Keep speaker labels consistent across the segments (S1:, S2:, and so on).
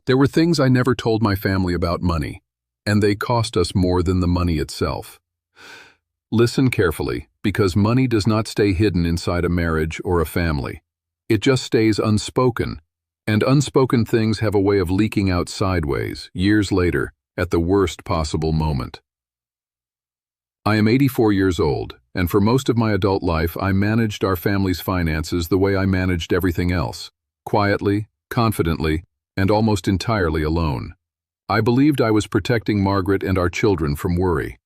S1: There were things I never told my family about money, and they cost us more than the money itself. Listen carefully, because money does not stay hidden inside a marriage or a family. It just stays unspoken, and unspoken things have a way of leaking out sideways, years later, at the worst possible moment. I am 84 years old, and for most of my adult life I managed our family's finances the way I managed everything else, quietly, confidently, and almost entirely alone. I believed I was protecting Margaret and our children from worry.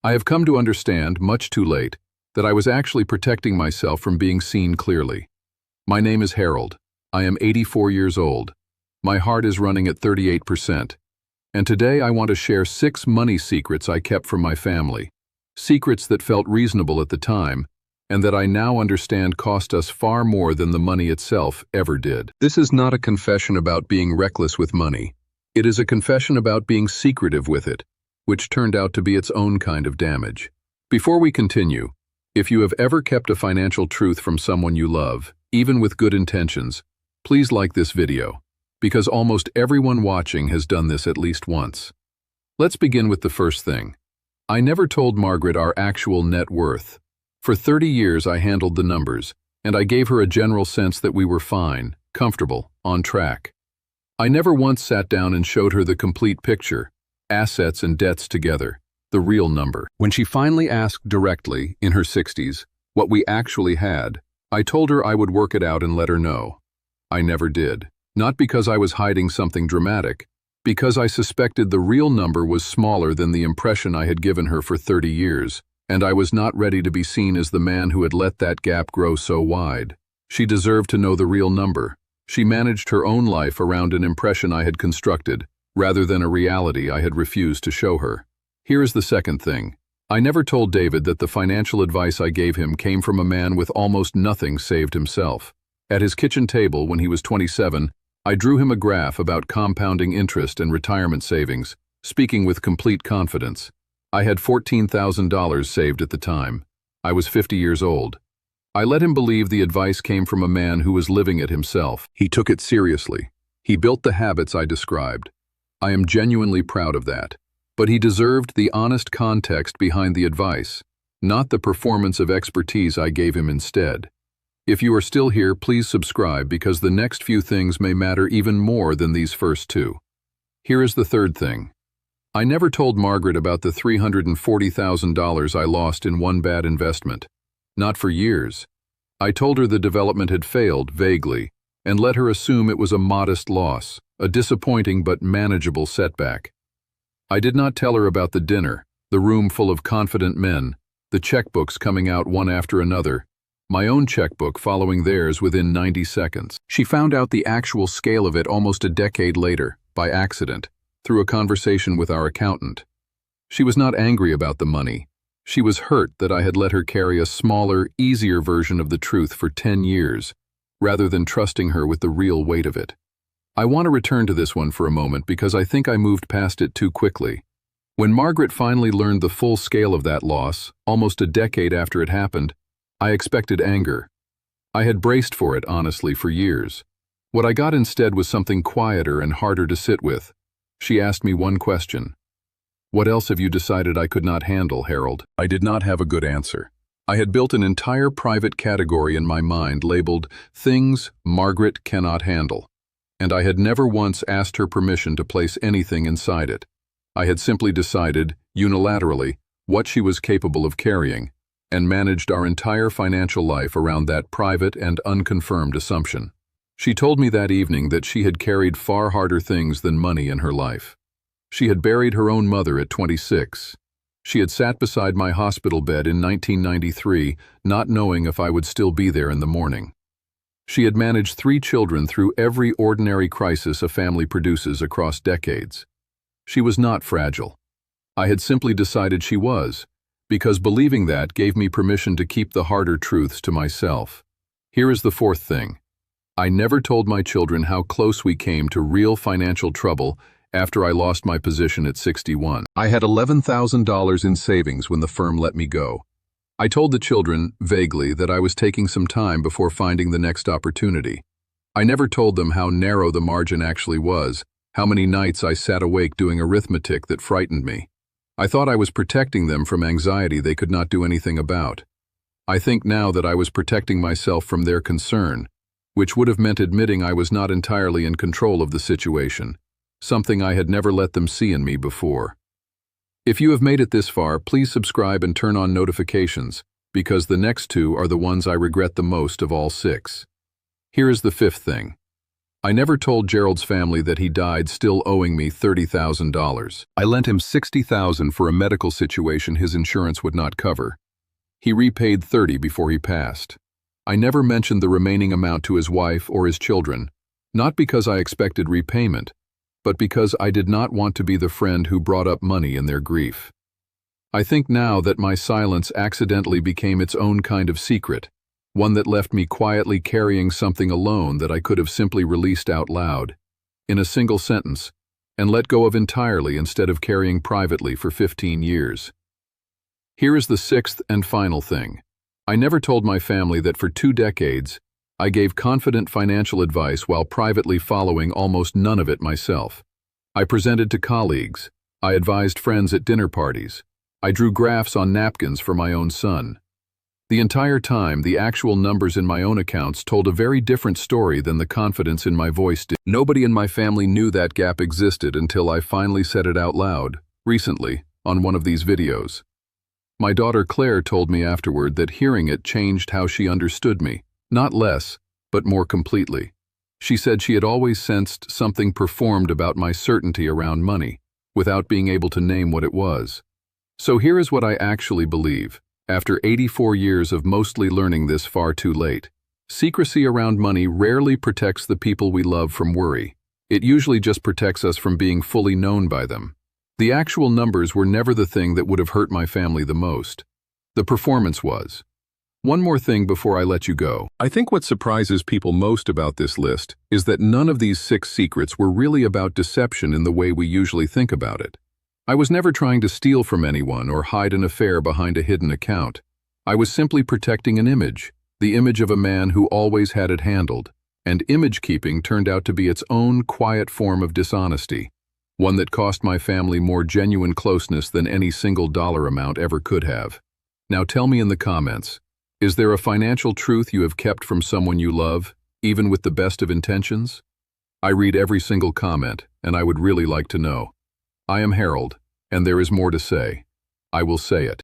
S1: I have come to understand, much too late, that I was actually protecting myself from being seen clearly. My name is Harold. I am 84 years old. My heart is running at 38%. And today I want to share 6 money secrets I kept from my family. Secrets that felt reasonable at the time, and that I now understand cost us far more than the money itself ever did. This is not a confession about being reckless with money. It is a confession about being secretive with it, which turned out to be its own kind of damage. Before we continue, if you have ever kept a financial truth from someone you love, even with good intentions, please like this video, because almost everyone watching has done this at least once. Let's begin with the first thing. I never told Margaret our actual net worth. For 30 years I handled the numbers, and I gave her a general sense that we were fine, comfortable, on track. I never once sat down and showed her the complete picture, assets and debts together, the real number. When she finally asked directly, in her 60s, what we actually had, I told her I would work it out and let her know. I never did. Not because I was hiding something dramatic, because I suspected the real number was smaller than the impression I had given her for 30 years, and I was not ready to be seen as the man who had let that gap grow so wide. She deserved to know the real number. She managed her own life around an impression I had constructed, rather than a reality I had refused to show her. Here is the second thing. I never told David that the financial advice I gave him came from a man with almost nothing saved himself. At his kitchen table when he was 27, I drew him a graph about compounding interest and retirement savings, speaking with complete confidence. I had $14,000 saved at the time. I was 50 years old. I let him believe the advice came from a man who was living it himself. He took it seriously. He built the habits I described. I am genuinely proud of that. But he deserved the honest context behind the advice, not the performance of expertise I gave him instead. If you are still here, please subscribe because the next few things may matter even more than these first 2. Here is the third thing. I never told Margaret about the $340,000 I lost in one bad investment. Not for years. I told her the development had failed, vaguely, and let her assume it was a modest loss, a disappointing but manageable setback. I did not tell her about the dinner, the room full of confident men, the checkbooks coming out one after another, my own checkbook following theirs within 90 seconds. She found out the actual scale of it almost a decade later, by accident, through a conversation with our accountant. She was not angry about the money. She was hurt that I had let her carry a smaller, easier version of the truth for 10 years, rather than trusting her with the real weight of it. I want to return to this one for a moment because I think I moved past it too quickly. When Margaret finally learned the full scale of that loss, almost a decade after it happened, I expected anger. I had braced for it, honestly, for years. What I got instead was something quieter and harder to sit with. She asked me one question. "What else have you decided I could not handle, Harold?" I did not have a good answer. I had built an entire private category in my mind labeled Things Margaret Cannot Handle, and I had never once asked her permission to place anything inside it. I had simply decided, unilaterally, what she was capable of carrying, and managed our entire financial life around that private and unconfirmed assumption. She told me that evening that she had carried far harder things than money in her life. She had buried her own mother at 26. She had sat beside my hospital bed in 1993, not knowing if I would still be there in the morning. She had managed 3 children through every ordinary crisis a family produces across decades. She was not fragile. I had simply decided she was, because believing that gave me permission to keep the harder truths to myself. Here is the fourth thing. I never told my children how close we came to real financial trouble after I lost my position at 61. I had $11,000 in savings when the firm let me go. I told the children, vaguely, that I was taking some time before finding the next opportunity. I never told them how narrow the margin actually was, How many nights I sat awake doing arithmetic that frightened me. I thought I was protecting them from anxiety they could not do anything about. I think now that I was protecting myself from their concern, which would have meant admitting I was not entirely in control of the situation, something I had never let them see in me before. If you have made it this far, please subscribe and turn on notifications, because the next two are the ones I regret the most of all 6. Here is the 5th thing. I never told Gerald's family that he died still owing me $30,000. I lent him $60,000 for a medical situation his insurance would not cover. He repaid $30,000 before he passed. I never mentioned the remaining amount to his wife or his children, not because I expected repayment, but because I did not want to be the friend who brought up money in their grief. I think now that my silence accidentally became its own kind of secret, one that left me quietly carrying something alone that I could have simply released out loud, in a single sentence, and let go of entirely instead of carrying privately for 15 years. Here is the 6th and final thing. I never told my family that for 2 decades, I gave confident financial advice while privately following almost none of it myself. I presented to colleagues. I advised friends at dinner parties. I drew graphs on napkins for my own son. The entire time, the actual numbers in my own accounts told a very different story than the confidence in my voice did. Nobody in my family knew that gap existed until I finally said it out loud, recently, on one of these videos. My daughter Claire told me afterward that hearing it changed how she understood me, not less, but more completely. She said she had always sensed something performed about my certainty around money, without being able to name what it was. So here is what I actually believe. After 84 years of mostly learning this far too late, secrecy around money rarely protects the people we love from worry. It usually just protects us from being fully known by them. The actual numbers were never the thing that would have hurt my family the most. The performance was. One more thing before I let you go. I think what surprises people most about this list is that none of these 6 secrets were really about deception in the way we usually think about it. I was never trying to steal from anyone or hide an affair behind a hidden account. I was simply protecting an image, the image of a man who always had it handled, and image-keeping turned out to be its own quiet form of dishonesty, one that cost my family more genuine closeness than any single dollar amount ever could have. Now tell me in the comments, is there a financial truth you have kept from someone you love, even with the best of intentions? I read every single comment, and I would really like to know. I am Harold, and there is more to say. I will say it.